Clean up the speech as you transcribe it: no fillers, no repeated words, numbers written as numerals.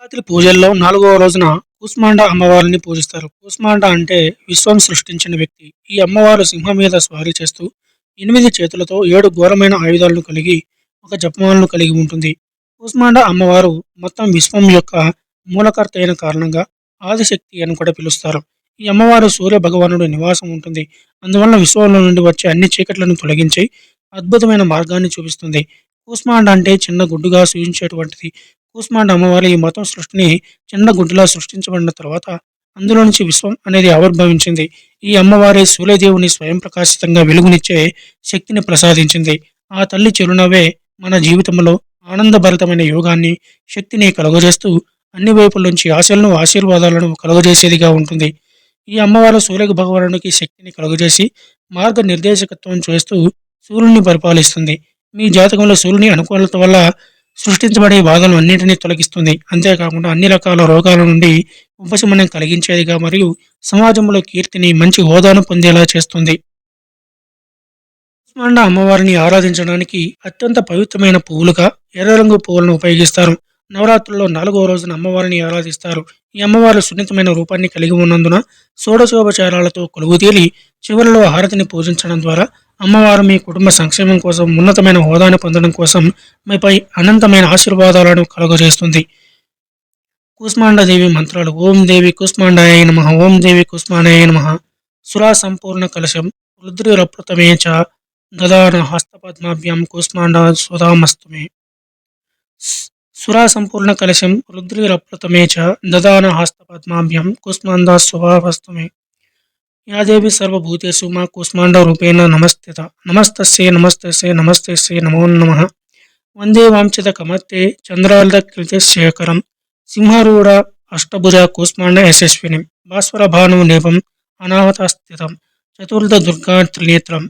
నవరాత్రి పూజల్లో 4వ రోజున కూస్మాండ అమ్మవారిని పూజిస్తారు. కూస్మాండ అంటే విశ్వం సృష్టించిన వ్యక్తి. ఈ అమ్మవారు సింహం మీద స్వారీ చేస్తూ 8 చేతులతో 7 ఘోరమైన ఆయుధాలను కలిగి ఒక జపమాలను కలిగి ఉంటుంది. కూస్మాండ అమ్మవారు మొత్తం విశ్వం యొక్క మూలకర్త అయిన కారణంగా ఆదిశక్తి అని కూడా పిలుస్తారు. ఈ అమ్మవారు సూర్య భగవానుడు నివాసం ఉంటుంది. అందువల్ల విశ్వంలో నుండి వచ్చే అన్ని చీకట్లను తొలగించి అద్భుతమైన మార్గాన్ని చూపిస్తుంది. కూస్మాండ అంటే చిన్న గుడ్డుగా సూచించేటువంటిది. కూస్మాండ అమ్మవారు ఈ మొత్తం సృష్టిని చిన్న గుడ్డులా సృష్టించబడిన తర్వాత అందులో నుంచి విశ్వం అనేది ఆవిర్భవించింది. ఈ అమ్మవారి సూర్యదేవుని స్వయం ప్రకాశితంగా వెలుగునిచ్చే శక్తిని ప్రసాదించింది. ఆ తల్లి చిరునవ్వే మన జీవితంలో ఆనందభరితమైన యోగాన్ని, శక్తిని కలుగజేస్తూ అన్ని వైపుల నుంచి ఆశలను, ఆశీర్వాదాలను కలుగజేసేదిగా ఉంటుంది. ఈ అమ్మవారు సూర్య భగవానుడికి శక్తిని కలుగజేసి మార్గనిర్దేశకత్వం చేస్తూ సూర్యుడిని పరిపాలిస్తుంది. మీ జాతకంలో సూర్యుని అనుకూలత వల్ల సృష్టించబడే బాధలు అన్నింటినీ తొలగిస్తుంది. అంతేకాకుండా అన్ని రకాల రోగాల నుండి ఉపశమనం కలిగించేదిగా మరియు సమాజంలో కీర్తిని, మంచి హోదాను పొందేలా చేస్తుంది. కూస్మాండ అమ్మవారిని ఆరాధించడానికి అత్యంత పవిత్రమైన పువ్వులుగా ఎర్ర రంగు పువ్వులను ఉపయోగిస్తారు. నవరాత్రుల్లో 4వ రోజున అమ్మవారిని ఆరాధిస్తారు. ఈ అమ్మవారు సున్నితమైన రూపాన్ని కలిగి ఉన్నందున షోడశోపచారాలతో కొలువుతీరి చివరిలో హారతిని పూజించడం ద్వారా అమ్మవారు మీ కుటుంబ సంక్షేమం కోసం, ఉన్నతమైన హోదాను పొందడం కోసం మీపై అనంతమైన ఆశీర్వాదాలను కలుగజేస్తుంది. కూస్మాండదేవి మంత్రాలు: ఓం దేవి కూస్మాండాయ నమః, ఓం దేవి కూస్మాండాయ నమః. సురా సంపూర్ణ కలశం రుద్రిరప్రతమే చ దదాన హస్తపద్మాభ్యాం కూస్మాండ సుధామస్తమే. సురా సంపూర్ణ కలశం రుద్రిరప్రతమే చ దదాన హస్తపద్మాభ్యాం కూస్మాంద శుభావస్తమే. యా దేవి సర్వభూతేషు మా కూస్మాండ రూపేణ నమస్థిత. నమస్తస్యై నమస్తస్యై నమస్తస్యై నమో నమః. వందే వాంఛిత కమర్తే చంద్రార్ధ కృతిశేఖరం సింహారూఢ అష్టభుజ కూస్మాండ యశస్విని భాస్వర భాను నేపం అనాహత స్థితం చతుర్థ దుర్గా త్రినేత్రం